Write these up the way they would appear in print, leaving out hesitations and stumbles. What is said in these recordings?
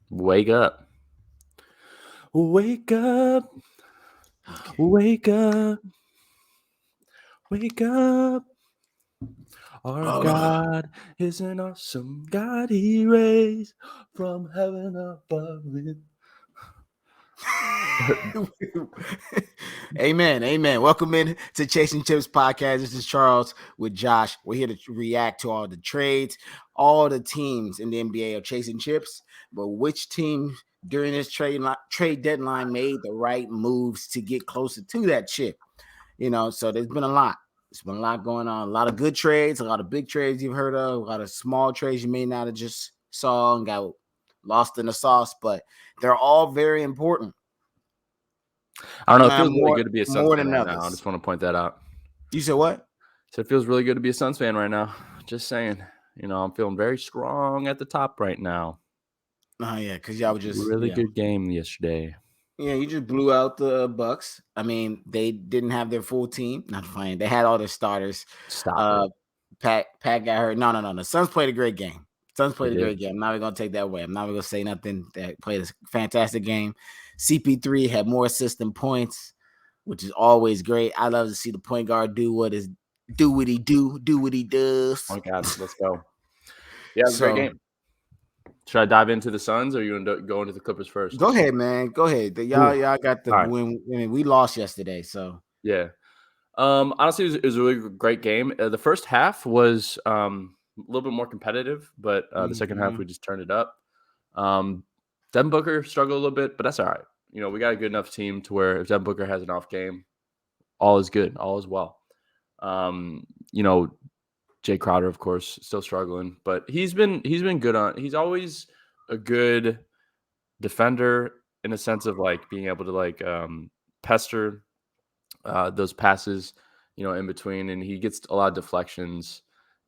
Wake up. Wake up. Okay. Wake up. Wake up. Our Oh. God is an awesome God. He raised from heaven above. Amen. Amen. Welcome in to Chasing Chips podcast. This is Charles with Josh. We're here to react to all the trades. All the teams in the NBA are chasing chips, but which team during this trade deadline made the right moves to get closer to that chip? So there's been a lot. There's been a lot going on. A lot of good trades, a lot of big trades you've heard of, a lot of small trades you may not have just saw and got lost in the sauce, but they're all very important. I don't know. It Nah, feels really good to be a Suns more fan than right now. I others. just want to point that out. You said what? So it feels really good to be a Suns fan right now. Just saying. I'm feeling very strong at the top right now. Oh yeah, because y'all were just Really good game yesterday. you just blew out the Bucks. I mean, they didn't have their full team. Not fine. They had all their starters. Stop it. Pat got hurt. No. The Suns played a great game. Suns played They a did. great game. I'm not even gonna take that away. I'm not even gonna say nothing. That played a fantastic game. CP3 had more assists than points, which is always great. I love to see the point guard do what he does. Oh my God, let's go. Yeah, it was a So great game. Should I dive into the Suns, or you want to go into the Clippers first? go ahead, man. Go ahead. Y'all got the All right. win. I mean, we lost yesterday, so Yeah. Honestly, it was a really great game. The first half was a little bit more competitive, but the second half we just turned it up. Devin Booker struggled a little bit, but that's all right. We got a good enough team to where if Devin Booker has an off game, all is good, all is well. Jay Crowder, of course, still struggling, but he's been good on. He's always a good defender in a sense of like being able to like pester those passes, in between, and he gets a lot of deflections,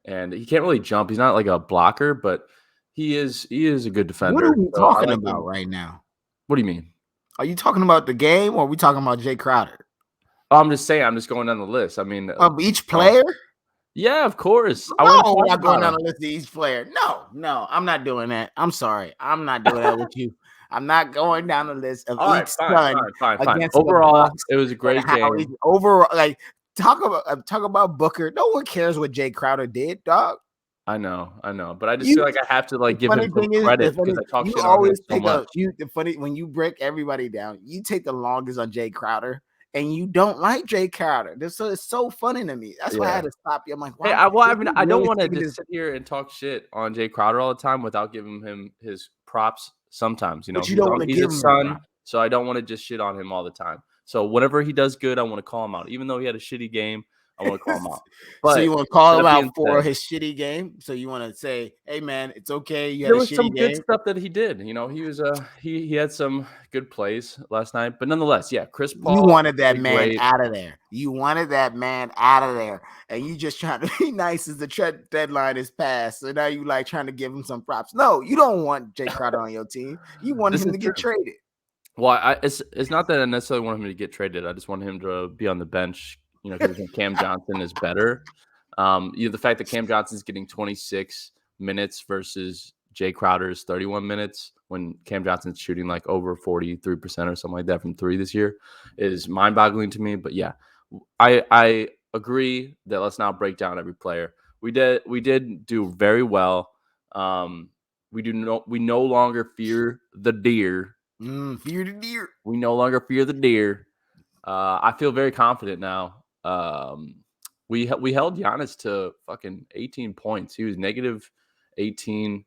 and he can't really jump. He's not like a blocker, but he is a good defender. what are we So I talking like about him. right now? What do you mean? Are you talking about the game or are we talking about Jay Crowder? Oh, I'm just saying. I'm just going down the list. I mean, Of each player? yeah, of course. I want to No, we're talk not going about down him. the list of each player. No, I'm not doing that. I'm sorry. I'm not doing that with you. I'm not going down the list of All right, each fine. Sun against the Overall, Bucks it was a and great how he's game. overall like talk about Booker. No one cares what Jay Crowder did, dog. I know, but I just You feel like I have to like The give him funny some thing is, credit because I talk you shit on him always so take much. the funny when you break everybody down, you take the longest on Jay Crowder, and you don't like Jay Crowder. It's so funny to me. That's why I Yeah. had to stop you. I'm like, Hey, why? I don't want to just sit here and talk shit on Jay Crowder all the time without giving him his props. Sometimes, But you don't want to he's give a him that Sun, prop. so I don't want to just shit on him all the time. So whenever he does good, I want to call him out, even though he had a shitty game. I want to call him out. So But you want to call that him being out for said, his shitty game? So you want to say, hey man, it's okay. You had there a was some shitty good game. stuff that he did. He was he had some good plays last night, but nonetheless, yeah, Chris You Paul wanted that did man great. out of there. You wanted that man out of there. And you just trying to be nice as the deadline is passed. So now you like trying to give him some props. No, you don't want Jay Crowder on your team. You want This him is to true. get traded. Well, it's not that I necessarily want him to get traded. I just want him to be on the bench, because I think Cam Johnson is better. The fact that Cam Johnson's getting 26 minutes versus Jay Crowder's 31 minutes when Cam Johnson's shooting like over 43% or something like that from three this year is mind-boggling to me. But yeah, I agree that let's not break down every player. We did do very well. We no longer fear the deer. Fear the deer. We no longer fear the deer. I feel very confident now. We held Giannis to fucking 18 points. He was negative 18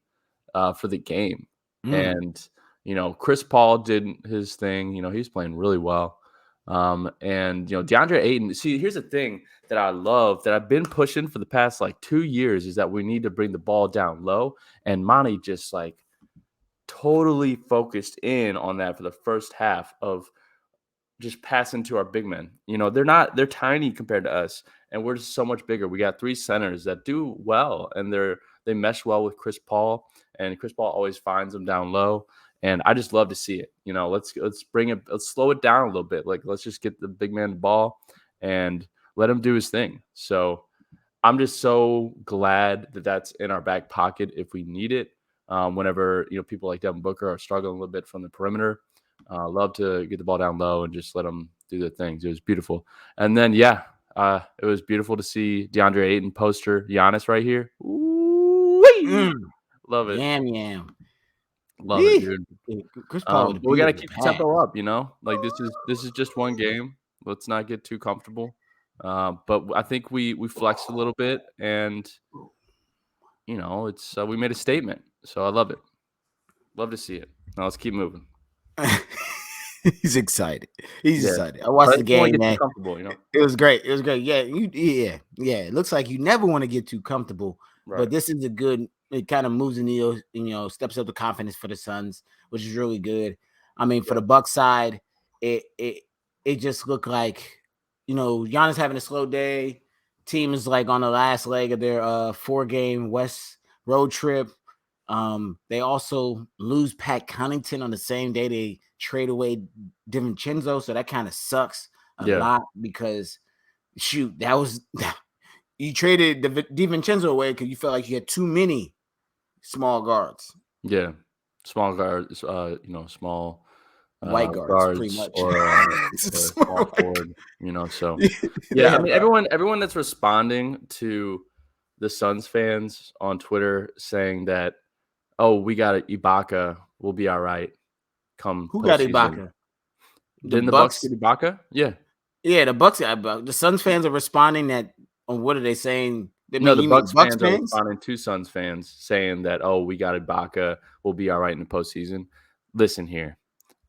for the game. And, Chris Paul did his thing. He's playing really well. And, DeAndre Ayton, see, here's the thing that I love that I've been pushing for the past like 2 years is that we need to bring the ball down low. And Monty just like totally focused in on that for the first half of just passing to our big men. They're tiny compared to us, and we're just so much bigger. We got three centers that do well, and they mesh well with Chris Paul, and Chris Paul always finds them down low. And I just love to see it. Let's slow it down a little bit. Like, let's just get the big man the ball and let him do his thing. So I'm just so glad that that's in our back pocket if we need it. whenever people like Devin Booker are struggling a little bit from the perimeter. Love to get the ball down low and just let them do their things. It was beautiful. And then it was beautiful to see DeAndre Ayton poster Giannis right here. Ooh-wee! Love it. Yam. Love it, dude. Chris Paul with a But we got to beautiful keep the pass. tempo up, Like this is just one game. Let's not get too comfortable. But I think we flexed a little bit, and it's we made a statement. So I love it. Love to see it. Now let's keep moving. He's excited. He's Yeah. excited. I watched the game, man. Comfortable, It was great. It was great. Yeah, It looks like you never want to get too comfortable, Right. but this is a good. It kind of moves the needle, steps up the confidence for the Suns, which is really good. I mean, for the Bucks side, it just looked like, Giannis having a slow day. Team is like on the last leg of their 4-game West road trip. They also lose Pat Connaughton on the same day they trade away DiVincenzo, so that kind of sucks a lot because that was you traded DiVincenzo away because you felt like you had too many small guards. Yeah, small guards. Small white guards, pretty much, or small forward. So yeah. I mean, everyone that's responding to the Suns fans on Twitter saying that, oh, we got it, Ibaka, we'll be all right. Who got Ibaka? Didn't the Bucks get Ibaka? Yeah. Yeah, the Bucks got Ibaka. The Suns fans are responding that. What are they saying? The Bucks fans are responding to Suns fans saying that, oh, we got Ibaka, we'll be all right in the postseason. Listen here,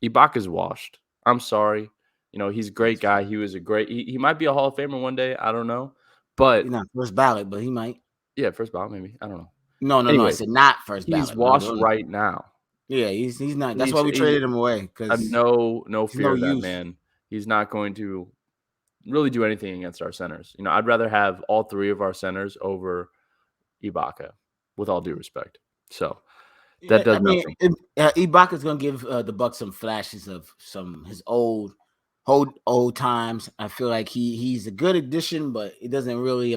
Ibaka's washed. I'm sorry. He's a great guy. He was he might be a Hall of Famer one day. I don't know. But he's not first ballot, but he might. Yeah, first ballot, maybe. I don't know. No. Anyway, I said not first ballot. He's washed right now. Yeah, he's not. That's why we traded him away. Because no fear of that man. He's not going to really do anything against our centers. I'd rather have all three of our centers over Ibaka, with all due respect. So that does nothing. Ibaka's going to give the Bucks some flashes of his old times. I feel like he's a good addition, but it doesn't really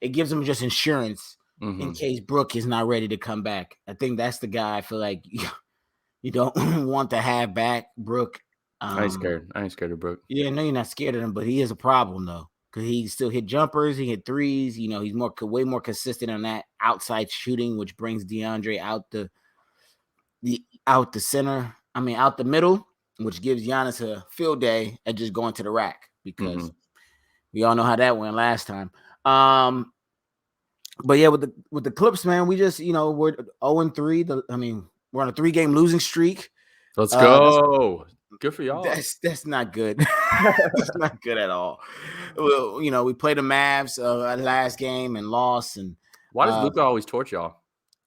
it gives him just insurance in case Brook is not ready to come back. I think that's the guy I feel like you don't want to have back, Brook. I ain't scared. I ain't scared of Brook. Yeah, no, you're not scared of him, but he is a problem though, because he still hit jumpers, he hit threes. He's way more consistent on that outside shooting, which brings DeAndre out the center. I mean, out the middle, which gives Giannis a field day at just going to the rack, because we all know how that went last time. But yeah, with the Clips, man, we just we're 0-3. We're on a 3-game losing streak. Let's go. Good for y'all. That's not good. It's not good at all. Well, we played the Mavs last game and lost. And why does Luka always torch y'all?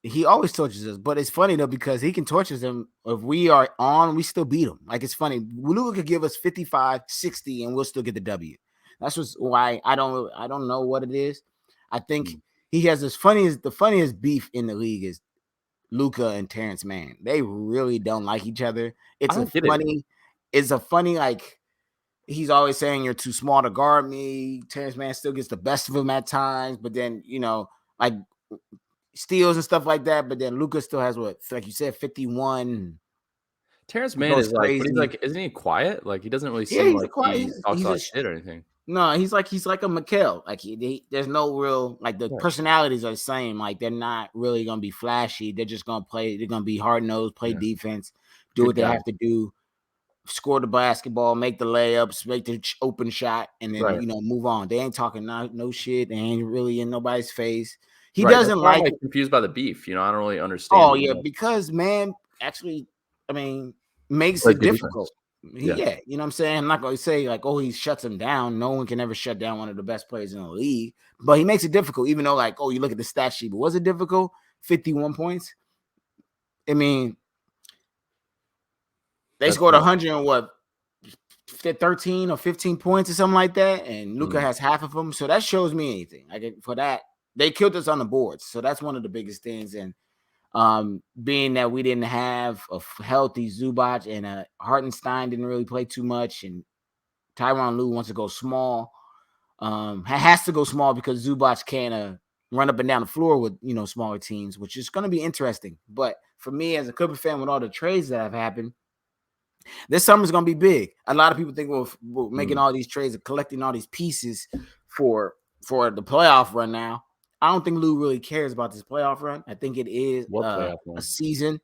He always tortures us, but it's funny though, because he can torture them. If we are on, we still beat him. It's funny. Luka could give us 55, 60, and we'll still get the W. That's why I don't know what it is. I think he has the funniest beef in the league is Luka and Terrence Mann. They really don't like each other. It's a funny he's always saying you're too small to guard me. Terrence Mann still gets the best of him at times, but then steals and stuff like that. But then Luka still has like you said, 51. Terrence Mann is isn't he quiet? He doesn't really seem like he talks about shit or anything. No, he's like a Mikal. There's no real the personalities are the same. They're not really gonna be flashy. They're just gonna play. They're gonna be hard nosed, play defense, do what they have to do, score the basketball, make the layups, make the open shot, and then move on. They ain't talking no shit. They ain't really in nobody's face. He doesn't I'm confused by the beef. I don't really understand. Oh yeah, because man, actually, makes it difficult. You know what I'm saying? I'm not going to say he shuts him down. No one can ever shut down one of the best players in the league, but he makes it difficult, even though you look at the stat sheet, but was it difficult? 51 points. They scored 100 and 13 or 15 points or something like that. And Luka has half of them. So that shows me anything. For that, they killed us on the boards. So that's one of the biggest things. And being that we didn't have a healthy Zubac and Hartenstein didn't really play too much, and Tyronn Lue wants to go small, has to go small because Zubac can't run up and down the floor with smaller teams, which is going to be interesting. But for me as a Clipper fan, with all the trades that have happened, this summer's going to be big. A lot of people think we're making all these trades and collecting all these pieces for the playoff run now. I don't think Lou really cares about this playoff run. I think it is a season.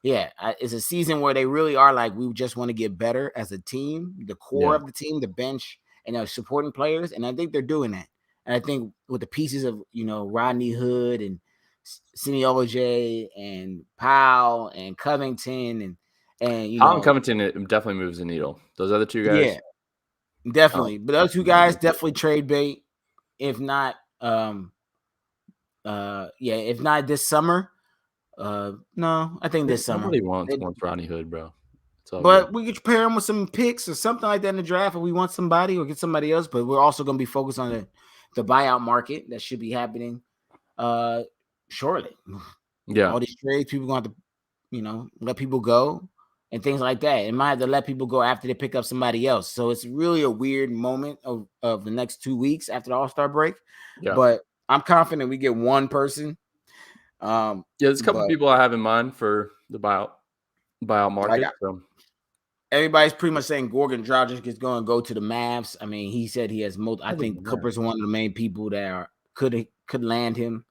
Yeah, it's a season where they really are like, we just want to get better as a team, the core of the team, the bench, and supporting players. And I think they're doing that. And I think with the pieces of, Rodney Hood and Semi Oj and Powell and Covington and Powell and Covington, it definitely moves the needle. Those other two guys. Yeah, definitely. But those two guys definitely trade bait. If not, if not this summer. No, I think this summer. Nobody wants Rodney Hood, bro. But we could pair him with some picks or something like that in the draft if we want somebody or get somebody else. But we're also going to be focused on the buyout market that should be happening shortly. Yeah. All these trades, people going to have to, let people go and things like that. It might have to let people go after they pick up somebody else. So it's really a weird moment of the next 2 weeks after the All-Star break. Yeah. But I'm confident we get one person. There's a couple people I have in mind for the buyout market. Everybody's pretty much saying Goran Dragic is going to go to the Mavs. I mean, he said he has I think Clippers are one of the main people that could land him.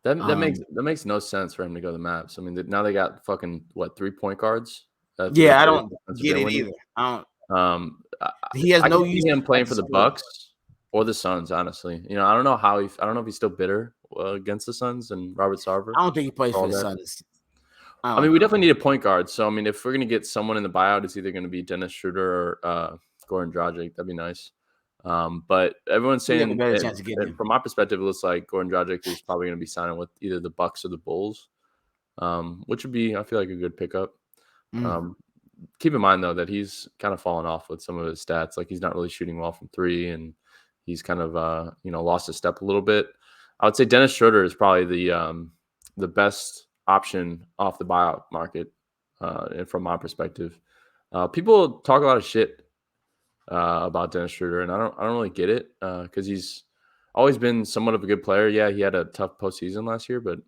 That makes no sense for him to go to the Mavs. I mean, now they got fucking 3 point guards. I don't get it either. I don't. He has no use him playing for the Bucks or the Suns. Honestly, I don't know I don't know if he's still bitter against the Suns and Robert Sarver. I don't think he plays for the Suns. I mean, we definitely need a point guard. So, I mean, if we're going to get someone in the buyout, it's either going to be Dennis Schroeder or Goran Dragic. That'd be nice. But everyone's saying, from my perspective, it looks like Goran Dragic is probably going to be signing with either the Bucks or the Bulls, which would be, I feel like, a good pickup. Keep in mind, though, that he's kind of fallen off with some of his stats. Like, he's not really shooting well from three, and he's kind of, lost his step a little bit. I would say Dennis Schroeder is probably the best option off the buyout market, from my perspective. People talk a lot of shit about Dennis Schroeder, and I don't really get it because he's always been somewhat of a good player. Yeah, he had a tough postseason last year, but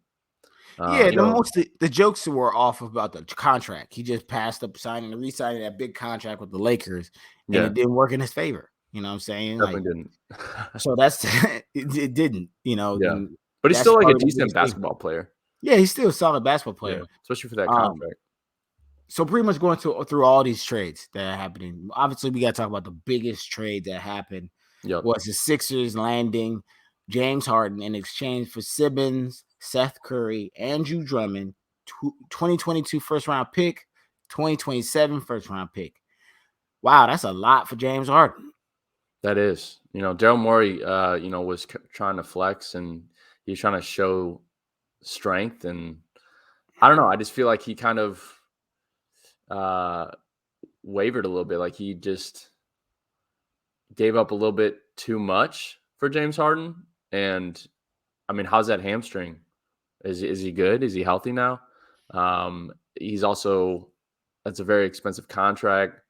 the jokes were off about the contract. He just passed up signing and re-signing that big contract with the Lakers, and it didn't work in his favor. You know what I'm saying? Definitely didn't. So that's it didn't. Yeah. But he's still like a decent basketball player. Yeah, he's still a solid basketball player, especially for that contract. So pretty much going through all these trades that are happening. Obviously, we got to talk about the biggest trade that happened. Was the Sixers landing James Harden in exchange for Simmons, Seth Curry, Andrew Drummond, 2022 first-round pick, 2027 first-round pick. Wow, that's a lot for James Harden. That is. Daryl Morey, was trying to flex, and he's trying to show strength, and I don't know. I just feel like he kind of wavered a little bit. Like he just gave up a little bit too much for James Harden. And I mean, how's that hamstring? Is he good? Is he healthy now? He's also, that's a very expensive contract.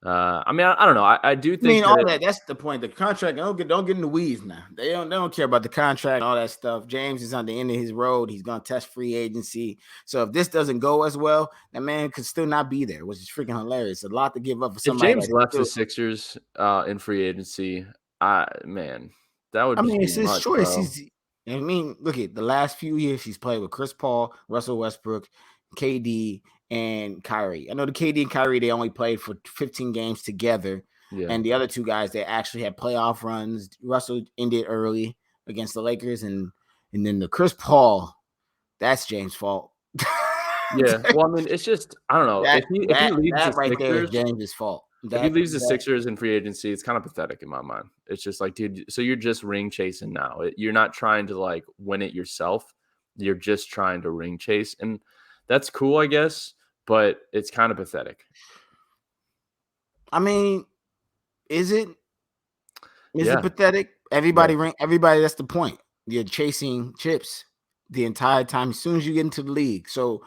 I mean, I don't know. I do think all that. That's the point. The contract. Don't get in the weeds now. They don't care about the contract, all that stuff. James is on the end of his road. He's gonna test free agency. So if this doesn't go as well, that man could still not be there, which is freaking hilarious. A lot to give up for somebody. If James left the Sixers in free agency, that would. I mean, it's his choice. Look at the last few years he's played with Chris Paul, Russell Westbrook, KD, and Kyrie. I know the KD and Kyrie, they only played for 15 games together. Yeah. And the other two guys, they actually had playoff runs. Russell ended early against the Lakers. And then the Chris Paul, that's James' fault. Yeah. Well, I mean, it's just, I don't know. If he leaves the right Sixers, there is James' fault. If he leaves the Sixers in free agency, it's kind of pathetic in my mind. It's just like, dude, so you're just ring chasing now. You're not trying to like win it yourself. You're just trying to ring chase. And that's cool, I guess. But it's kind of pathetic. I mean, is it? Is it pathetic? Everybody, that's the point. You're chasing chips the entire time as soon as you get into the league. So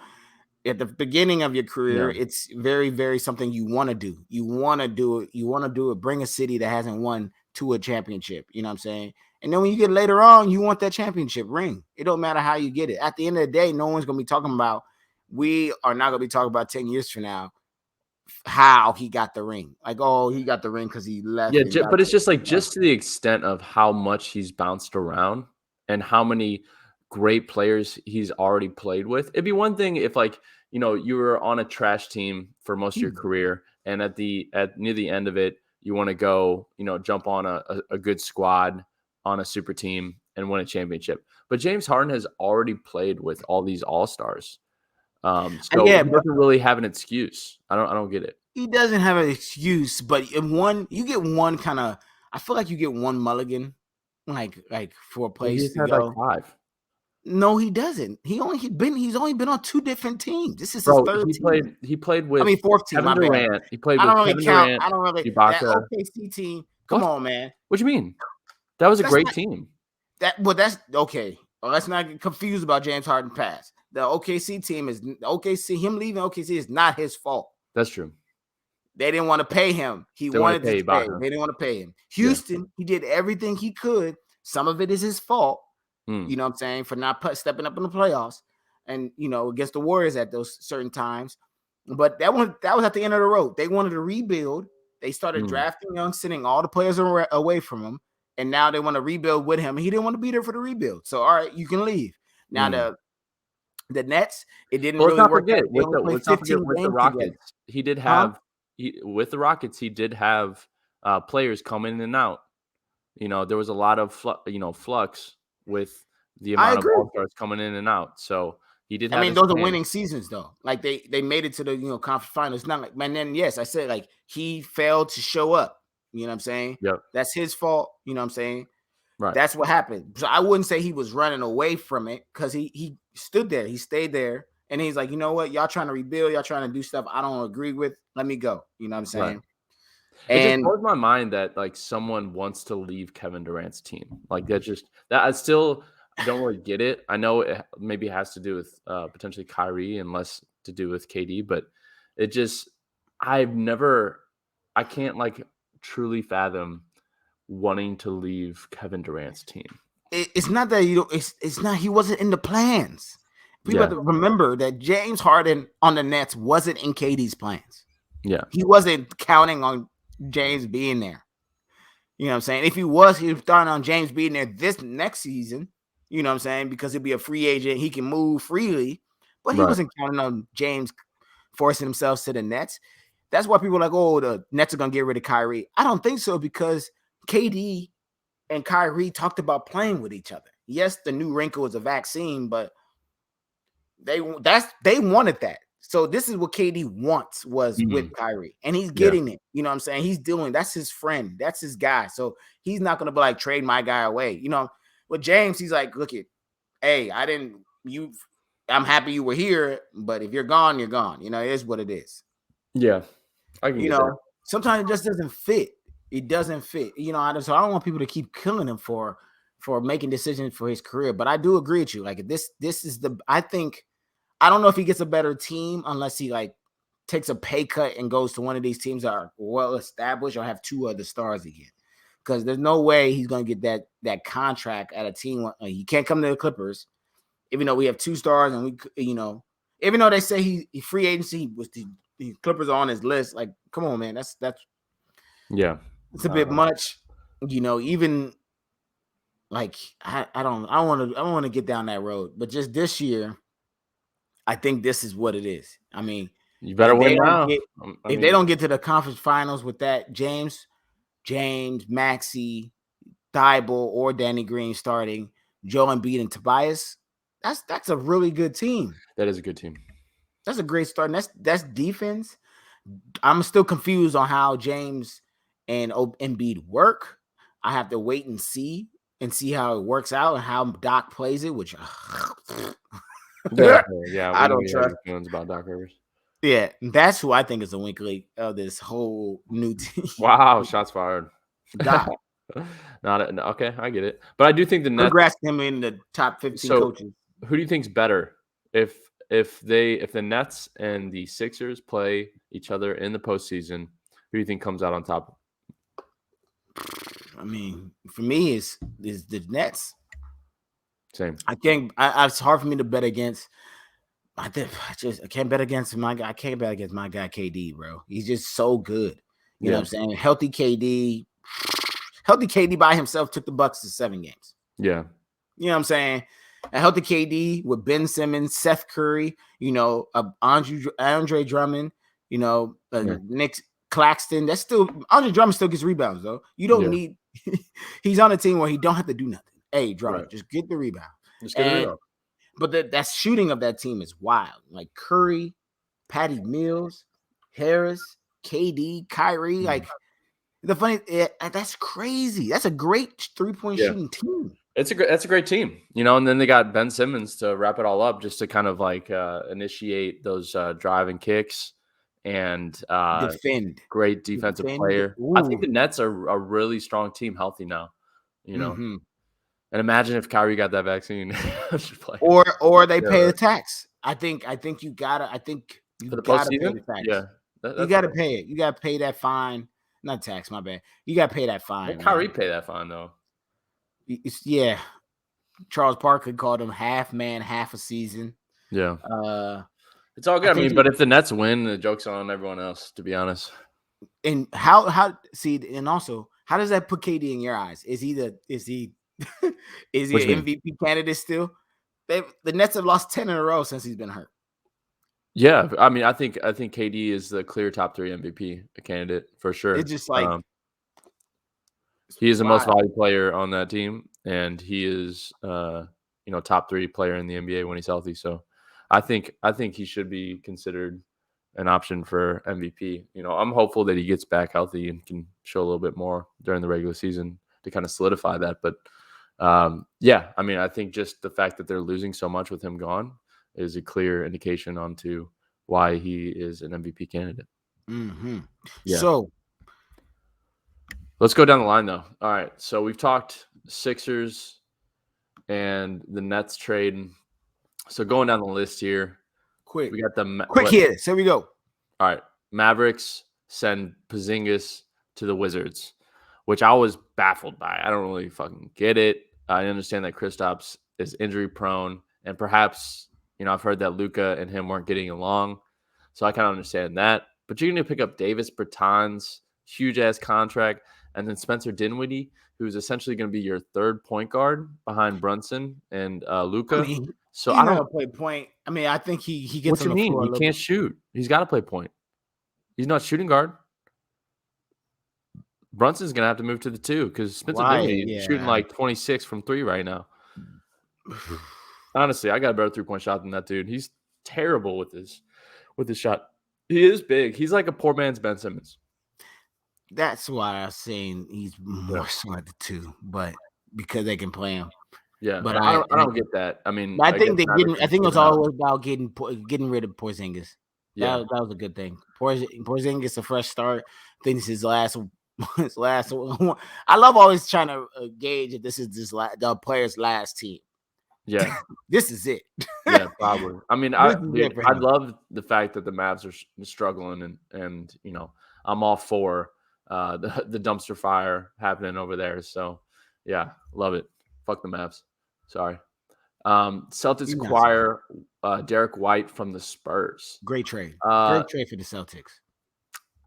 at the beginning of your career, it's very, very something you want to do. You want to do it. You want to do it. Bring a city that hasn't won to a championship. You know what I'm saying? And then when you get later on, you want that championship ring. It don't matter how you get it. At the end of the day, no one's going to be talking about, we are not going to be talking about 10 years from now how he got the ring. Like, oh, he got the ring because he left. Yeah, but it's just like just to the extent of how much he's bounced around and how many great players he's already played with. It'd be one thing if, like, you know, you were on a trash team for most of your career, and at near the end of it, you want to go, you know, jump on a good squad on a super team and win a championship. But James Harden has already played with all these all-stars. So yeah, he doesn't really have an excuse. I don't get it. he doesn't have an excuse, but you get one kind of, I feel like you get one mulligan, like for a place He's to had go. like 5. No, he doesn't. He's only been on 2 different teams. This is his Bro, third team. he played with Fourth team. Kevin My bad. Durant. He played I with don't really Kevin count. Durant, I don't really that Ibaka. OKC team. Come What? on, man. What do you mean? That was a That's great not- team. That's okay. Well, let's not get confused about James Harden pass. The OKC team is OKC. Him leaving OKC is not his fault. That's true. They didn't want to pay him. He They wanted wanna pay to pay. Ibaka. They didn't want to pay him. Houston, he did everything he could. Some of it is his fault. You know what I'm saying, for not stepping up in the playoffs, and you know, against the Warriors at those certain times. But that was at the end of the road. They wanted to rebuild. They started drafting young, sending all the players away from him, and now they want to rebuild with him. He didn't want to be there for the rebuild. So all right, you can leave. Now the Nets, it didn't really work out. They only played 15 with the games Rockets. together. He did have with the Rockets. He did have players come in and out. You know, there was a lot of flux with the amount of all-stars coming in and out. So he did. I mean, those are winning seasons, though. Like they made it to the conference finals. Not like, man. Then yes, I said like he failed to show up. You know what I'm saying? Yep. That's his fault. You know what I'm saying? Right. That's what happened. So I wouldn't say he was running away from it, because he stood there. He stayed there, and he's like, you know what? Y'all trying to rebuild. Y'all trying to do stuff I don't agree with. Let me go. You know what I'm saying? Right. It just blows my mind that like someone wants to leave Kevin Durant's team. Like that I still don't really get it. I know it maybe has to do with potentially Kyrie and less to do with KD, but it just I can't like truly fathom wanting to leave Kevin Durant's team. It's not that it's not he wasn't in the plans. People have to remember that James Harden on the Nets wasn't in KD's plans. Yeah. He wasn't counting on James being there. You know what I'm saying? If he was starting on James being there this next season, you know what I'm saying? Because he'll be a free agent. He can move freely. But he wasn't counting on James forcing himself to the Nets. That's why people are like, oh, the Nets are going to get rid of Kyrie. I don't think so, because KD and Kyrie talked about playing with each other. Yes, the new wrinkle is a vaccine, but they wanted that. So this is what KD wants was with Kyrie, and he's getting it. You know what I'm saying? He's doing, that's his friend. That's his guy. So he's not going to be like, trade my guy away. You know, with James, he's like, look it, hey, I'm happy you were here, but if you're gone, you're gone. You know, it is what it is. Yeah. I can get that. Sometimes it just doesn't fit. It doesn't fit. You know, so I don't want people to keep killing him for making decisions for his career. But I do agree with you. Like this is I don't know if he gets a better team unless he like takes a pay cut and goes to one of these teams that are well established or have 2 other stars again. Because there's no way he's going to get that contract at a team. He can't come to the Clippers, even though we have 2 stars, and even though they say he free agency was the Clippers are on his list. Like, come on, man, that's it's a bit much. Even like I don't want to get down that road, but just this year, I think this is what it is. I mean, you better win now. If they don't get to the conference finals with that James, Maxey, Thibault, or Danny Green starting, Joe Embiid and Tobias, that's a really good team. That is a good team. That's a great start. And that's defense. I'm still confused on how James and Embiid work. I have to wait and see how it works out and how Doc plays it, which yeah, I don't trust feelings about Doc Rivers. Yeah, that's who I think is the weak link of this whole new team. Wow, shots fired. Doc. Okay, I get it. But I do think the Nets. Congrats him in the top 15 coaches. Who do you think's better if the Nets and the Sixers play each other in the postseason? Who do you think comes out on top? I mean, for me, is the Nets. Same. I can't. It's hard for me to bet against. I can't bet against my guy. I can't bet against my guy KD, bro. He's just so good. You know what I'm saying? Healthy KD by himself took the Bucks to 7 games. Yeah. You know what I'm saying? A healthy KD with Ben Simmons, Seth Curry, Andre Drummond, Nick Claxton. That's still Andre Drummond still gets rebounds though. You don't need. He's on a team where he don't have to do nothing. Hey, Drummond, just get the rebound. Just get the rebound. But that shooting of that team is wild. Like Curry, Patty Mills, Harris, KD, Kyrie. Like that's crazy. That's a great 3-point shooting team. That's a great team, and then they got Ben Simmons to wrap it all up, just to kind of like initiate those driving kicks and defend. Great defensive player. Ooh. I think the Nets are a really strong team, healthy now. Mm-hmm. And imagine if Kyrie got that vaccine, or they pay the tax. I think you gotta. I think you for the gotta postseason? pay the tax. Yeah, you gotta pay it. You gotta pay that fine. Not tax, my bad. You gotta pay that fine. Won't Kyrie pay that fine though? Charles Barkley called him half man, half a season. Yeah. It's all good. I mean, but if the Nets win, the joke's on everyone else, to be honest. And and also, how does that put KD in your eyes? Is he an MVP candidate still? The Nets have lost 10 in a row since he's been hurt. Yeah, I mean, I think KD is the clear top 3 MVP candidate for sure. It's just like he is the most valuable player on that team, and he is top 3 player in the NBA when he's healthy. So I think he should be considered an option for MVP. I'm hopeful that he gets back healthy and can show a little bit more during the regular season to kind of solidify that. But I mean, I think just the fact that they're losing so much with him gone is a clear indication onto why he is an MVP candidate. Mm-hmm. Yeah. So let's go down the line though. All right. So we've talked Sixers and the Nets trade. So going down the list here. Quick. We got the quick hits. Here we go. All right. Mavericks send Porzingis to the Wizards, which I was baffled by. I don't really fucking get it. I understand that Kristaps is injury prone, and perhaps, I've heard that Luka and him weren't getting along. So I kind of understand that. But you're going to pick up Davis Bertans, huge-ass contract, and then Spencer Dinwiddie, who's essentially going to be your third point guard behind Brunson and Luka. I mean, so I don't play point. I mean, I think he gets on the floor. What you mean? He can't shoot. He's got to play point. He's not shooting guard. Brunson's going to have to move to the 2 because Spencer Dinwiddie is shooting like 26 from 3 right now. Honestly, I got a better 3-point shot than that dude. He's terrible with his shot. He is big. He's like a poor man's Ben Simmons. That's why I was saying he's more so at the 2, but because they can play him. Yeah, but I don't get that. I mean, I think it's all about getting rid of Porzingis. Yeah, that was a good thing. Porzingis a fresh start. I think this is his last. I love always trying to gauge if this is the player's last team. Yeah, this is it. Yeah, probably. I mean, I love the fact that the Mavs are struggling, and I'm all for the dumpster fire happening over there. So yeah, love it. Fuck the Mavs. Sorry. Celtics acquire Derek White from the Spurs. Great trade. Great trade for the Celtics.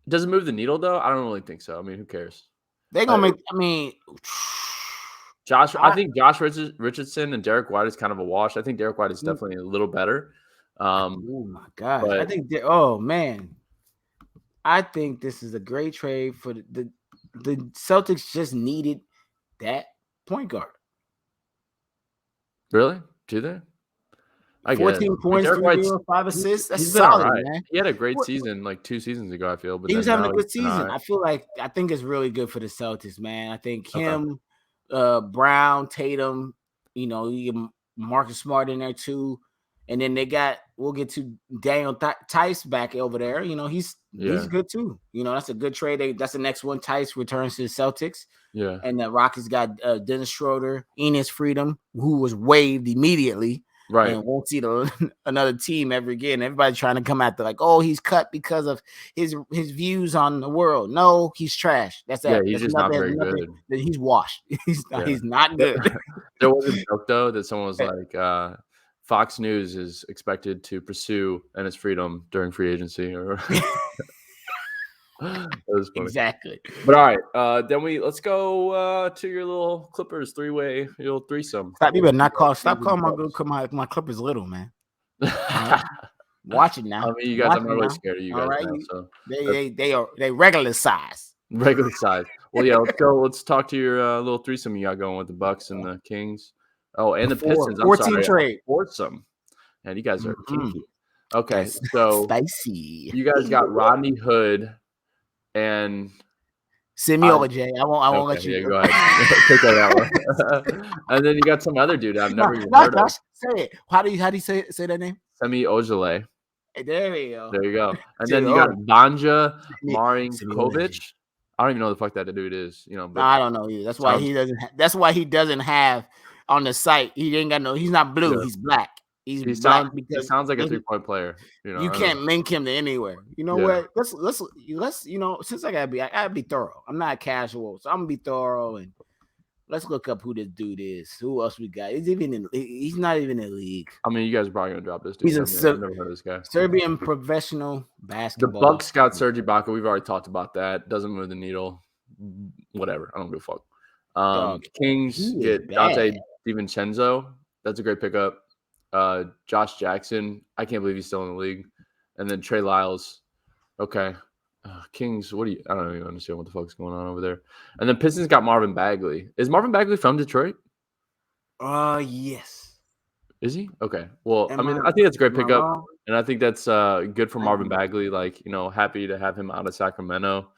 Does it move the needle though? I don't really think so. I mean, who cares? They're gonna make. I mean, I think Josh Richardson and Derek White is kind of a wash. I think Derek White is definitely a little better. Oh my gosh! I think. Oh man, I think this is a great trade for the Celtics. Just needed that point guard. Really? Do they? 14 points, 5 assists. That's solid, right. Man. He had a great season like 2 seasons ago, I feel. But he was having a good season. I think it's really good for the Celtics, man. I think him, Brown, Tatum, you get Marcus Smart in there too. And then we'll get to Daniel Tice back over there. He's good too. That's a good trade. That's the next one. Tice returns to the Celtics. Yeah. And the Rockets got Dennis Schroeder, Enes Freedom, who was waived immediately. Right. and won't see another team ever again. Everybody's trying to come after like, oh, he's cut because of his views on the world. No, he's trash. That's Yeah, that. he's That's just not nothing. very Nothing. good. He's washed. Yeah. He's not There good. there was a joke though that someone was like, Fox News is expected to pursue Ennis Freedom during free agency or that was funny. Exactly. But all right, then let's go to your little Clippers three-way, your little threesome. Stop. You better not call. Kings Stop and calling my Clippers little, man. All right. Bucks. Watch it I now. mean, you guys, Watch I'm it not really now. scared of you All guys right. now, so that's They regular size. regular size. Well, yeah, let's go. Let's talk to your little threesome you got going with the Bucks and the Kings. Oh, and the Pistons. I'm 14 sorry, trade. foursome. And you guys are Mhm. kinky. Okay, That's so spicy. you guys got Rodney Hood and Send me over, Jay. I won't okay, let you yeah, go. go ahead. Take that out. And then you got some other dude I've never even No, heard of. Josh, say it. How do you say that name? Semi Ojale. Hey, there we go. There you go. And Send then me you got over. Banja Send me over, Jay. Marinkovic. I don't even know who the fuck that dude is, No, but I don't know either. That's why sounds he doesn't. That's why he doesn't have on the site. He ain't got no. He's not blue. yeah. He's black. He's He black sounds he because sounds like a 3-point player. I you don't know. can't link him to anywhere. You know Yeah. what? Let's since I gotta be thorough. I'm not casual, so I'm gonna be thorough and let's look up who this dude is. Who else we got? He's not even in the league. I mean, you guys are probably gonna drop this dude. He's in I've never heard of this guy. Serbian professional The basketball. Bucks got Serge Ibaka. We've already talked about that. Doesn't move the needle. Whatever. I don't give a fuck. Dog, Kings he is get bad. Dante DiVincenzo. That's a great pickup. Josh Jackson. I can't believe he's still in the league. And then Trey Lyles. Okay. Kings. I don't even understand what the fuck's going on over there. And then Pistons got Marvin Bagley. Is Marvin Bagley from Detroit? Yes. Is he? Okay. Well, Am I mean, I- I think that's a great am I pickup. wrong? And I think that's good for I Marvin do. Bagley. Like, happy to have him out of Sacramento.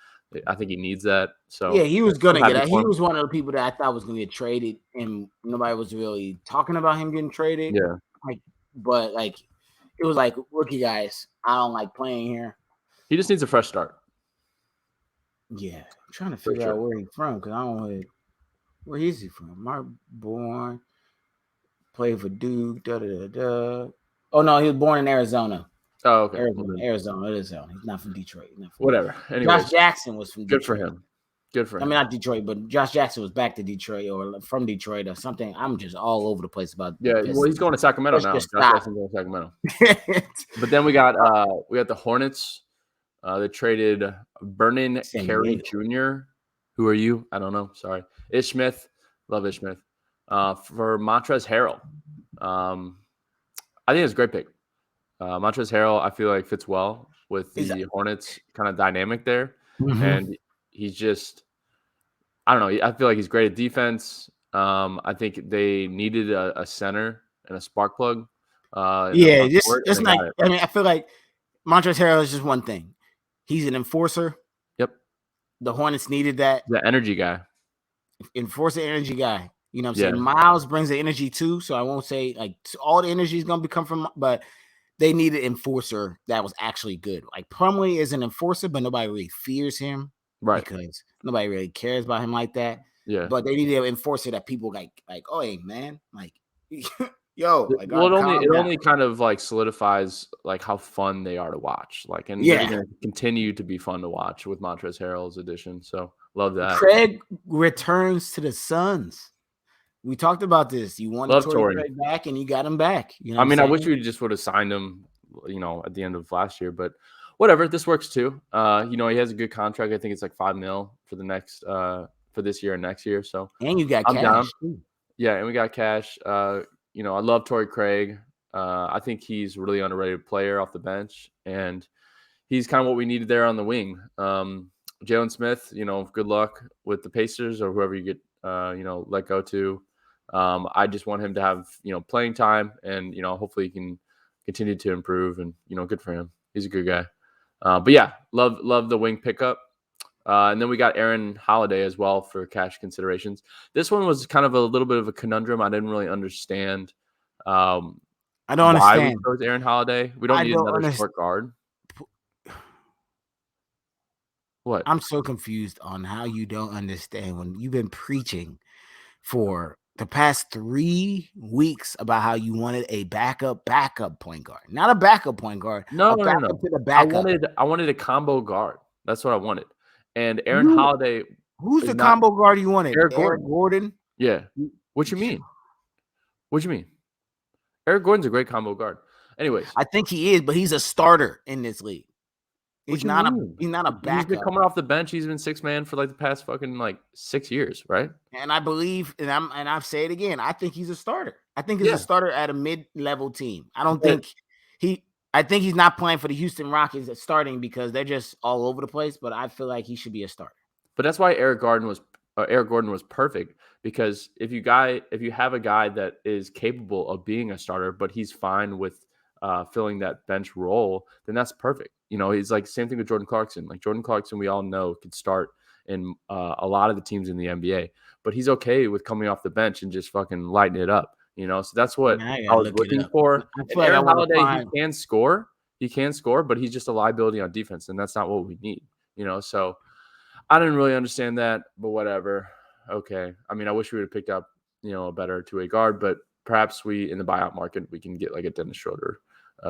I think he needs that. So Yeah, he was gonna I'm get happy out. for He him. was one of the people that I thought was gonna get traded, and nobody was really talking about him getting traded. Yeah. But it was like, rookie guys, I don't like playing here. He just needs a fresh start. Yeah, I'm trying to figure out where he's from because I don't know where is he from. Mark born, played for Duke. Oh no, he was born in Arizona. Oh, okay. Arizona. He's not from Detroit. Whatever. Anyways, Josh Jackson was from Detroit. good for him. Good for him. I mean, not Detroit, but Josh Jackson was back to Detroit or from Detroit or something. I'm just all over the place about. Yeah, well, he's going to Sacramento now. Josh Jackson's going to Sacramento. But then we got the Hornets. They traded Vernon Carey Jr. Who are you? I don't know. Sorry. Ish Smith. Love Ish Smith. For Montrezl Harrell. I think it's a great pick. Montrezl Harrell, I feel like fits well with the Hornets kind of dynamic there. Mm-hmm. And he's just, I don't know. I feel like he's great at defense. I think they needed a center and a spark plug. Yeah, it's not. I mean, I feel like Montrezl Harrell is just one thing. He's an enforcer. Yep. The Hornets needed that. The energy guy. Enforcer energy guy. You know what I'm saying? Miles brings the energy too. So I won't say like all the energy is going to come from, but they needed an enforcer that was actually good. Like Plumlee is an enforcer, but nobody really fears him. Right. Because nobody really cares about him like that. Yeah. But they needed an enforcer that people like, oh, hey, man. Like, yo. Like, well, it only kind of like solidifies like how fun they are to watch. Like, and they're going to continue to be fun to watch with Montrezl Harrell's addition. So love that. Craig returns to the Suns. We talked about this. You wanted Torrey Craig back, and you got him back. You know, I wish we just would have signed him, at the end of last year. But whatever, this works too. He has a good contract. I think it's like $5 million for the next for this year and next year. So and you got cash. Down. Yeah, and we got cash. I love Torrey Craig. I think he's a really underrated player off the bench, and he's kind of what we needed there on the wing. Jalen Smith, good luck with the Pacers or whoever you get, let go to. I just want him to have, playing time and, hopefully he can continue to improve and, good for him. He's a good guy. But yeah, love the wing pickup. And then we got Aaron Holiday as well for cash considerations. This one was kind of a little bit of a conundrum. I didn't really understand. I don't understand. Why we chose Aaron Holiday. We don't need another short guard. What? I'm so confused on how you don't understand when you've been preaching for the past 3 weeks about how you wanted a backup point guard, not a backup point guard, No, a no, no, backup no. to the I backup. wanted a combo guard. That's what I wanted. And Aaron You, Holiday who's is the not combo guard you wanted? Eric Eric Gordon. Gordon. Yeah. What you mean? What you mean? Eric Gordon's a great combo guard. Anyways, I think he is, but he's a starter in this league. what He's you not a mean? he's not a He's been backup. coming off the bench. He's been six man for like the past fucking like 6 years, right? And I believe, and I've said it again, I think he's a starter. I think he's Yeah. a starter at a mid-level team. I don't But- think I think he's not playing for the Houston Rockets at starting because they're just all over the place, but I feel like he should be a starter. But that's why Eric Gordon was perfect, because if you have a guy that is capable of being a starter, but he's fine with filling that bench role, then that's perfect. You know, he's like same thing with Jordan Clarkson. Like Jordan Clarkson, we all know could start in a lot of the teams in the NBA, but he's okay with coming off the bench and just fucking lighting it up. You know, so that's what Man, I was looking for. I And feel like I Aaron want to Holiday, find. he can score. He can score, but he's just a liability on defense, and that's not what we need. You know, so I didn't really understand that, but whatever. Okay. I mean, I wish we would have picked up, a better two-way guard, but perhaps in the buyout market, we can get like a Dennis Schroeder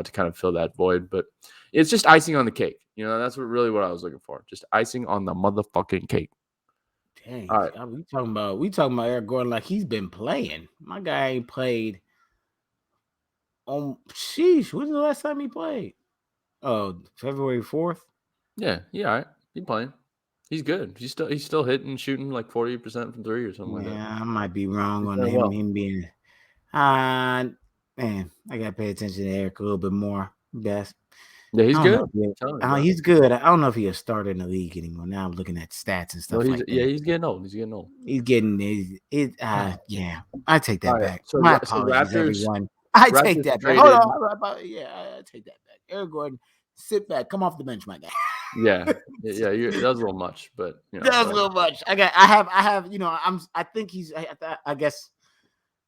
to kind of fill that void. But it's just icing on the cake. You know, that's really what I was looking for. Just icing on the motherfucking cake. Dang, All right. we talking about Eric Gordon like he's been playing. My guy ain't played. Sheesh, when's the last time he played? Oh, February 4th. Yeah, all right. He's playing. He's good. He's still hitting, shooting like 40% from three or something like that. Yeah, I might be wrong on playing him. well. Him being, man, I gotta pay attention to Eric a little bit more. Best. Yeah, he's I don't good. know I'm telling you, he's good. I don't know if he's a starter in the league anymore. Now I'm looking at stats and stuff no, like that. he's getting old. He's getting old. He's getting yeah. I take that back. So My apologies, Raptors, everyone. I take Raptors that back. traded. Hold on. I take that back. Eric Gordon, sit back. Come off the bench, my guy. Yeah. That was a little much, but That was a little much. I have. I think he's. I guess.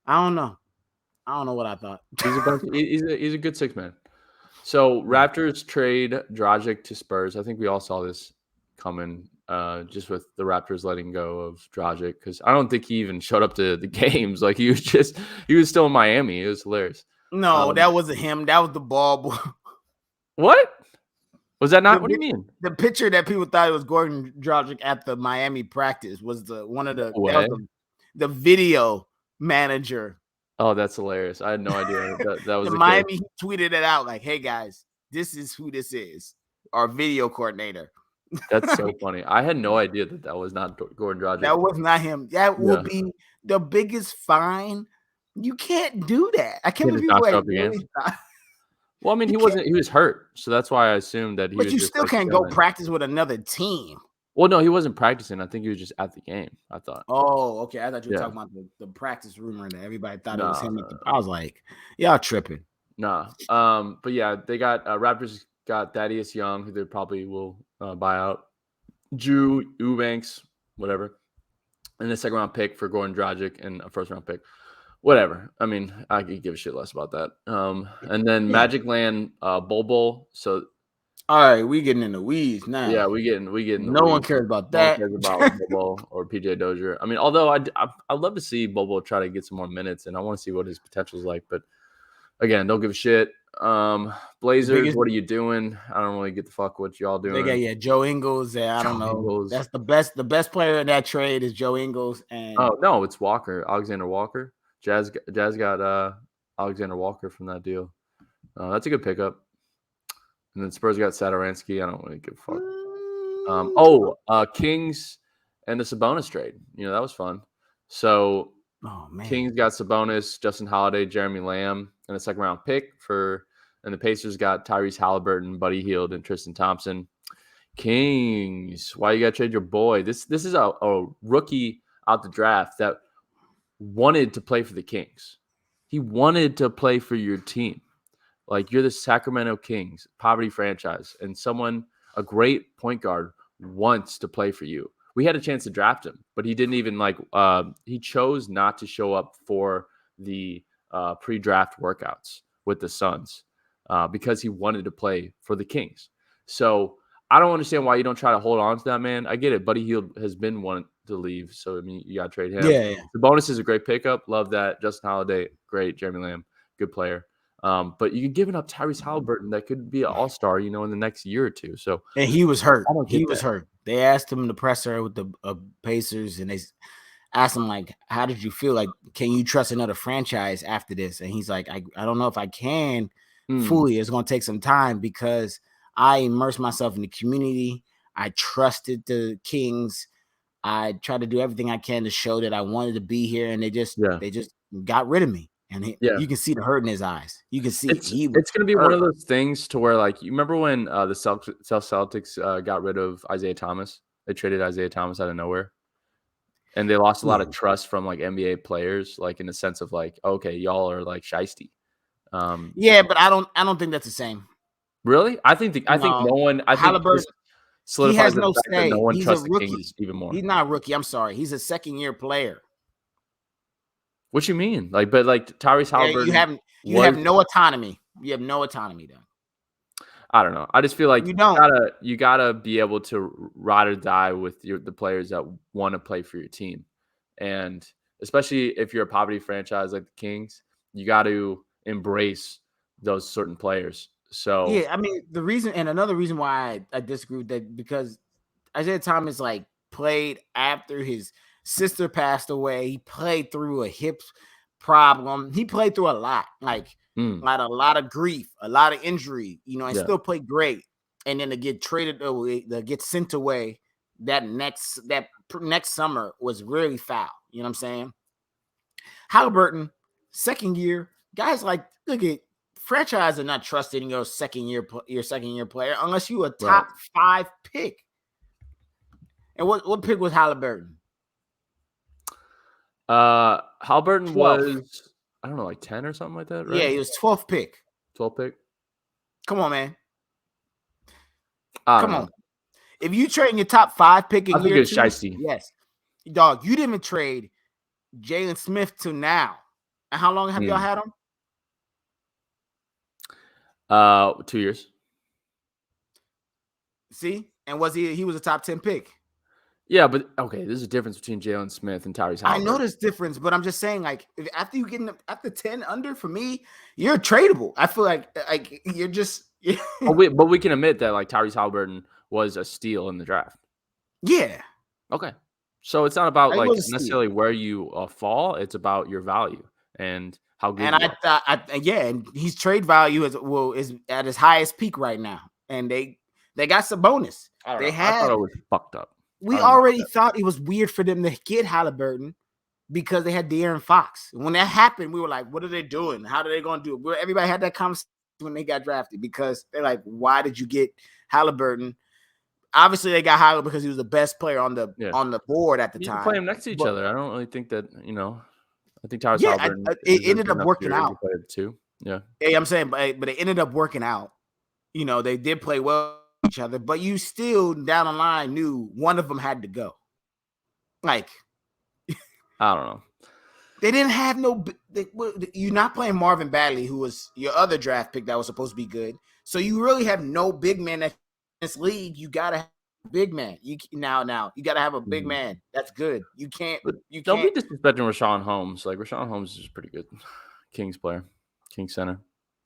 I don't know. I don't know what I thought. He's a good six man. So Raptors trade Dragic to Spurs. I think we all saw this coming, just with the Raptors letting go of Dragic, because I don't think he even showed up to the games. Like he was still in Miami. It was hilarious. No, that wasn't him. That was the ball boy. What? Was that not? What do you mean? The picture that people thought it was Gordon Dragic at the Miami practice was the video manager. Oh, that's hilarious. I had no idea that was the Miami. He tweeted it out like, "Hey guys, this is who this is. Our video coordinator." That's so funny. I had no idea that was not Gordon Dragic. That was not him. That would be the biggest fine. You can't do that. I can't believe people Well, I mean, he was hurt, so that's why I assumed that he was. But you still can't go practice with another team. Well, no, he wasn't practicing. I think he was just at the game, I thought. Oh, okay. I thought you were talking about the practice rumor that everybody thought it was him. I was like, y'all tripping. Nah. But yeah, they got Raptors got Thaddeus Young, who they probably will buy out. Eubanks, whatever. And a second round pick for Gordon Dragic and a first round pick. Whatever. I mean, I could give a shit less about that. And then Magic Land, Bol. So, all right, we getting in the weeds now. Yeah, we getting. No one cares about that. No one cares about Bol or PJ Dozier. I mean, although I'd love to see Bol try to get some more minutes, and I want to see what his potential is like. But again, don't give a shit. Blazers, what are you doing? I don't really get the fuck what y'all doing. They got Joe Ingles. I don't know. Ingles. That's the best. The best player in that trade is Joe Ingles. And no, it's Alexander Walker. Jazz got Alexander Walker from that deal. That's a good pickup. And then Spurs got Satoransky. I don't really give a fuck. Kings and the Sabonis trade. That was fun. So Kings got Sabonis, Justin Holiday, Jeremy Lamb, and a second round pick and the Pacers got Tyrese Halliburton, Buddy Hield, and Tristan Thompson. Kings, why you gotta trade your boy? This is a rookie out the draft that wanted to play for the Kings. He wanted to play for your team. Like, you're the Sacramento Kings, poverty franchise, and a great point guard wants to play for you. We had a chance to draft him, but he didn't even he chose not to show up for the pre-draft workouts with the Suns because he wanted to play for the Kings. So I don't understand why you don't try to hold on to that man. I get it. Buddy Hield has been one to leave. So, I mean, you got to trade him. Yeah. The bonus is a great pickup. Love that. Justin Holiday, great. Jeremy Lamb, good player. But you're giving up Tyrese Halliburton that could be an all-star, in the next year or two. So, And he was hurt. I don't get He was that. hurt. They asked him in the presser with the Pacers, and they asked him, like, how did you feel? Like, can you trust another franchise after this? And he's like, I don't know if I can fully. It's going to take some time because I immersed myself in the community. I trusted the Kings. I tried to do everything I can to show that I wanted to be here, and they just got rid of me. And you can see the hurt in his eyes. You can see it's going to be one of those things to where, like, you remember when the Celtics got rid of Isaiah Thomas? They traded Isaiah Thomas out of nowhere, and they lost a lot of trust from like NBA players, like in the sense of like, okay, y'all are like shiesty. Yeah, but I don't think that's the same. Really? I think no one. I think Halliburton solidifies he has the no fact say. that no one He's trusts a the rookie. Kings even more. He's not a rookie. I'm sorry. He's a second-year player. What you mean? Like, but like Tyrese Halliburton, you have no autonomy. You have no autonomy, though. I don't know. I just feel like you you gotta be able to ride or die with the players that want to play for your team, and especially if you're a poverty franchise like the Kings, you got to embrace those certain players. So yeah, I mean another reason why I disagree with that, because Isaiah Thomas like played after his sister passed away. He played through a hip problem. He played through a lot, like a lot of grief, a lot of injury, and still played great. And then to get traded away, to get sent away that next summer was really foul. You know what I'm saying? Halliburton, second year, guys like, look at franchise are not trusting your second year player unless you a top 5 pick. And what pick was Halliburton? Halliburton 12th. Was, I don't know, like 10 or something like that, right? Yeah, he was 12th pick. 12th pick. Come on, man. Come on. If you trade your top 5 pick in year 2, shiesty. Yes, dog. You didn't even trade Jalen Smith to now. And how long have y'all had him? 2 years. See, and he was a top 10 pick. Yeah, but okay, there's a difference between Jalen Smith and Tyrese Halliburton. I know there's difference, but I'm just saying, like, after you get after 10 under, for me, you're tradable. I feel like you're just. but we can admit that like Tyrese Halliburton was a steal in the draft. Yeah. Okay. So it's not about like necessarily where you fall. It's about your value and how good. And and he's trade value is at his highest peak right now, and they got some bonus. I thought it was fucked up. We already thought it was weird for them to get Halliburton because they had De'Aaron Fox. When that happened, we were like, "What are they doing? How are they going to do it?" Everybody had that conversation when they got drafted because they're like, "Why did you get Halliburton?" Obviously, they got Halliburton because he was the best player on the board at the time. You play them next to each other. I don't really think that I think Tyrese Halliburton. It ended up working out too. Yeah, I'm saying, but it ended up working out. They did play well with each other, but you still down the line knew one of them had to go. Like, I don't know. They didn't have you're not playing Marvin Bagley, who was your other draft pick that was supposed to be good. So you really have no big man in this league. You gotta have a big man. You gotta have a big man. That's good. You can't. Don't be disrespecting Rashawn Holmes. Like, Rashawn Holmes is pretty good. Kings player, Kings center.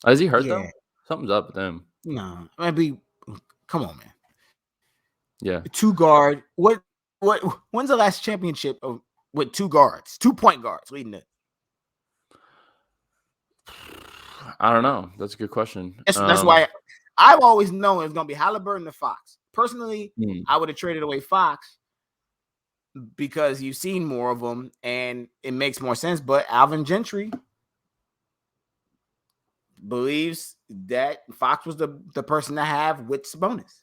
Is he hurt though? Something's up with him. No, maybe. Come on, man. Yeah. 2 guard. What? When's the last championship with 2 guards, 2 point guards leading it? I don't know. That's a good question. That's why I've always known it's going to be Halliburton and Fox. Personally, I would have traded away Fox because you've seen more of them and it makes more sense. But Alvin Gentry believes that Fox was the person to have with Sabonis.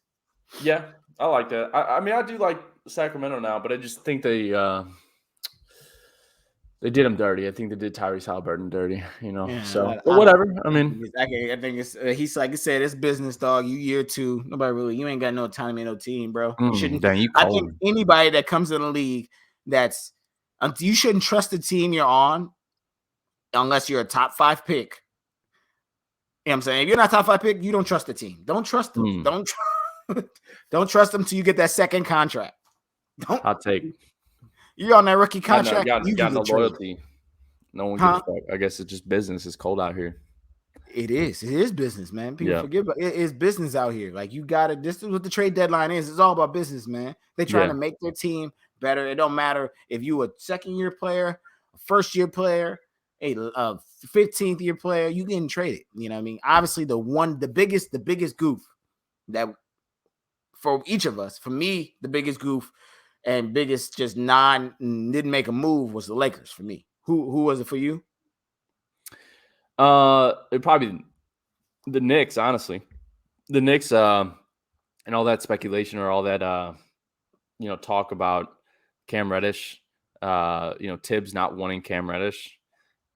Yeah, I like that. I mean, I do like Sacramento now, but I just think they did him dirty. I think they did Tyrese Halliburton dirty, so whatever. I mean, I think it's he's like I said, it's business, dog. You year 2, you ain't got no autonomy in no team, bro. You shouldn't. I think anybody that comes in the league you shouldn't trust the team you're on unless you're a top 5 pick. You know what I'm saying? If you're not top 5 pick, you don't trust the team. Don't trust them. Don't trust them till you get that second contract. Hot take. You're on that rookie contract. You can Got no get traded. loyalty. No one gives Huh? a fuck. I guess it's just business. It's cold out here. It is. It is business, man. People Yeah. forget, but it is business out here. Like you got to. This is what the trade deadline is. It's all about business, man. They're trying Yeah. to make their team better. It don't matter if you a second-year player, a first-year player, a 15th-year player. You getting traded. You know what I mean? Obviously, the biggest goof that for each of us, for me, the biggest goof and biggest just didn't make a move was the Lakers for me. Who was it for you? It probably the Knicks, honestly. The Knicks, and all that speculation or all that, talk about Cam Reddish, Tibbs not wanting Cam Reddish,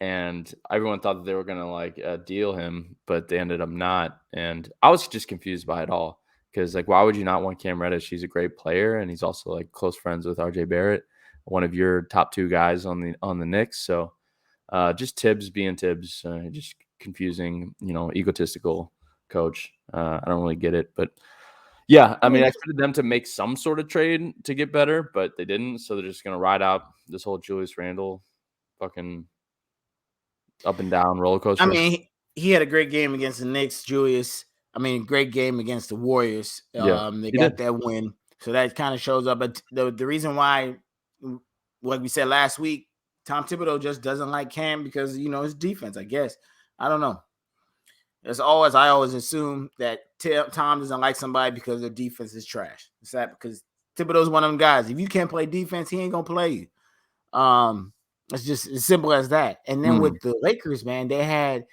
and everyone thought that they were gonna deal him, but they ended up not. And I was just confused by it all because why would you not want Cam Reddish? He's a great player, and he's also close friends with RJ Barrett, one of your top two guys on the Knicks. So just Tibbs being Tibbs, just confusing, egotistical coach. I don't really get it, but yeah, I mean, I expected them to make some sort of trade to get better, but they didn't. So they're just gonna ride out this whole Julius Randle fucking up and down roller coaster. I mean, he had a great game against the Knicks, Julius. I mean, great game against the Warriors. Yeah, They he got did. that win, so that kind of shows up. But the reason why, like we said last week, Tom Thibodeau just doesn't like Cam because his defense. I guess I don't know. I always assume that Tom doesn't like somebody because their defense is trash. It's that because Thibodeau's one of them guys. If you can't play defense, he ain't gonna play you. It's just as simple as that. And then with the Lakers, man, they had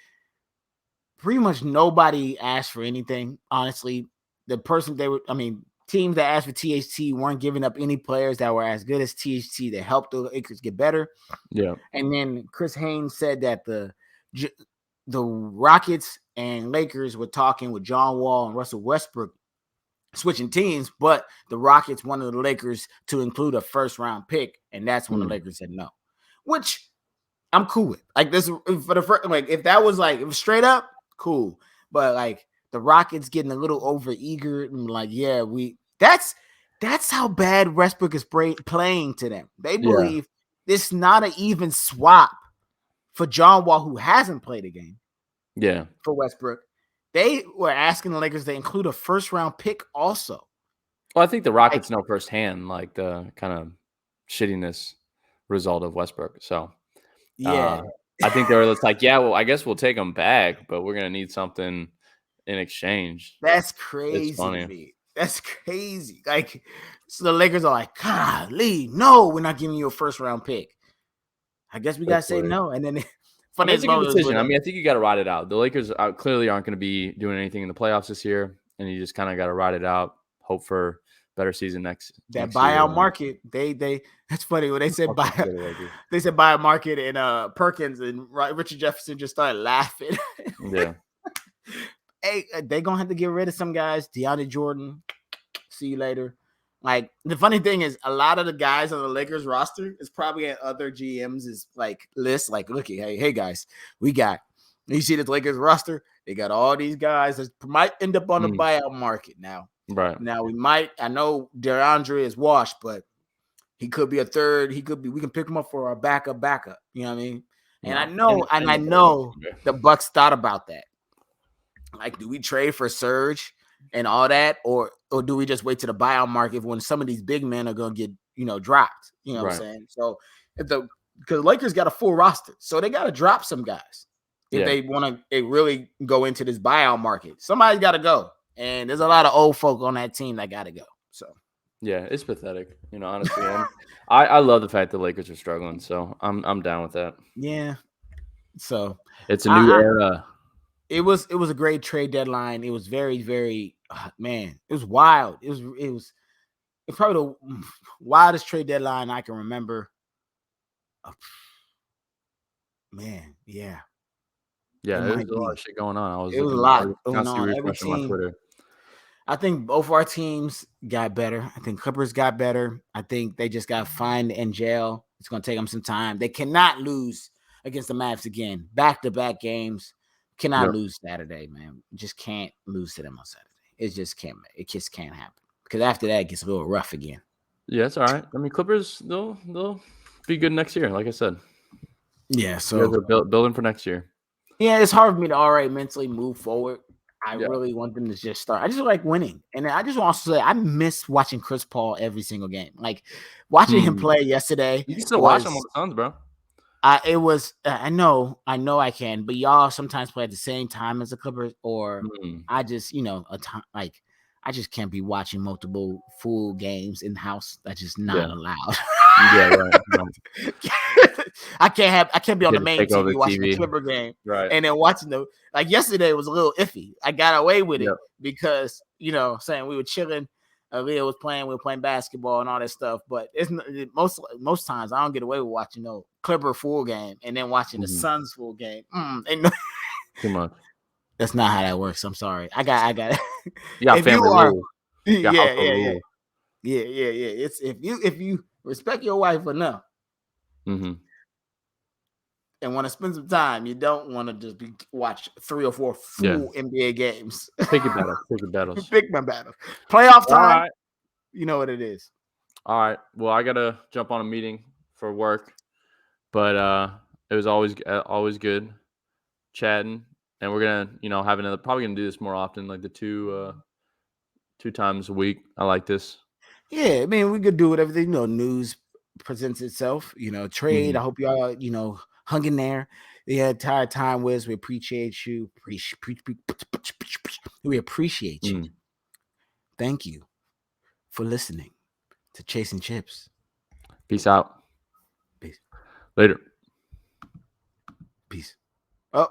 pretty much nobody asked for anything. Honestly, teams that asked for THT weren't giving up any players that were as good as THT that helped the Lakers get better. Yeah. And then Chris Haynes said that the Rockets and Lakers were talking with John Wall and Russell Westbrook switching teams, but the Rockets wanted the Lakers to include a first-round pick, and that's when the Lakers said no, which I'm cool with. This for the first, if that was if it was straight up, cool. But the Rockets getting a little over eager and that's how bad Westbrook is playing to them. They believe it's not an even swap for John Wall, who hasn't played a game. Yeah. For Westbrook. They were asking the Lakers to include a first-round pick also. Well, I think the Rockets know firsthand the kind of shittiness result of Westbrook. So yeah, I think they were just well, I guess we'll take him back, but we're gonna need something in exchange. That's crazy to me. That's crazy. So the Lakers are like, golly, no, we're not giving you a first-round pick. I guess we gotta say no, and then. It's a good decision. I mean, I think you got to ride it out. The Lakers clearly aren't going to be doing anything in the playoffs this year, and you just kind of got to ride it out. Hope for better season next. That next buyout year. Market. That's funny when they said buyout. They said buyout market and Perkins and Richard Jefferson just started laughing. Yeah. Hey, they gonna have to get rid of some guys. DeAndre Jordan. See you later. The funny thing is, a lot of the guys on the Lakers roster is probably at other GMs' lists. Look, hey guys, we got. You see this Lakers roster? They got all these guys that might end up on the buyout market now. Right now, we might. I know DeAndre is washed, but he could be a third. He could be. We can pick him up for our backup. You know what I mean? And I know the Bucks thought about that. Do we trade for Serge and all that, or do we just wait to the buyout market when some of these big men are going to get dropped? You know what I'm saying? So because Lakers got a full roster, so they got to drop some guys if they want to really go into this buyout market. Somebody's got to go, and there's a lot of old folk on that team that got to go. So yeah, it's pathetic, honestly. I love the fact the Lakers are struggling, so I'm down with that. Yeah, so it's a new era. It was a great trade deadline. It was very, very man. It was wild. It was probably the wildest trade deadline I can remember. Man, yeah. Yeah, there was a lot of shit going on. It was a lot going on. Every team. I think both our teams got better. I think Clippers got better. I think they just got fined in jail. It's going to take them some time. They cannot lose against the Mavs again. Back-to-back games. Cannot lose Saturday, man. Just can't lose to them on Saturday. It just can't happen. Because after that, it gets a little rough again. Yeah, it's all right. I mean, Clippers, they'll be good next year. Like I said, Yeah, you guys so are building for next year. yeah, it's hard for me to already mentally move forward. I Yeah. really want them to just start. I just like winning, and I just want to say I miss watching Chris Paul every single game. Like watching him play yesterday You can still watch them on was. the Suns, bro. It was. I know I can, but y'all sometimes play at the same time as the Clippers, or Mm. I just a time like I just can't be watching multiple full games in the house. That's just not Yeah. allowed. Yeah, right. I can't be on You the had to main take over TV the watching the TV. Clipper game Right. and then watching like yesterday was a little iffy. I got away with it Yep. because saying we were chilling. Leah was playing. We were playing basketball and all that stuff. But most times I don't get away with watching no Clipper full game and then watching the Suns full game. And Too much. that's not how that works. I'm sorry. I got. You got If you family are, rules. You got yeah. household rules. It's if you respect your wife enough Mm-hmm. and want to spend some time, you don't want to just watch 3 or 4 full NBA games. Pick your battles. Pick your battles. Pick my battles. Playoff All time. right. You know what it is. All right. Well, I gotta jump on a meeting for work, but it was always good chatting, and we're gonna have probably gonna do this more often, like the two times a week. I like this. Yeah, I mean, we could do whatever news presents itself. Trade. I hope y'all hung in there the entire time. Wiz, we appreciate you. We appreciate you. Thank you for listening to Chasing Chips. Peace out. Peace. Later. Peace. Oh.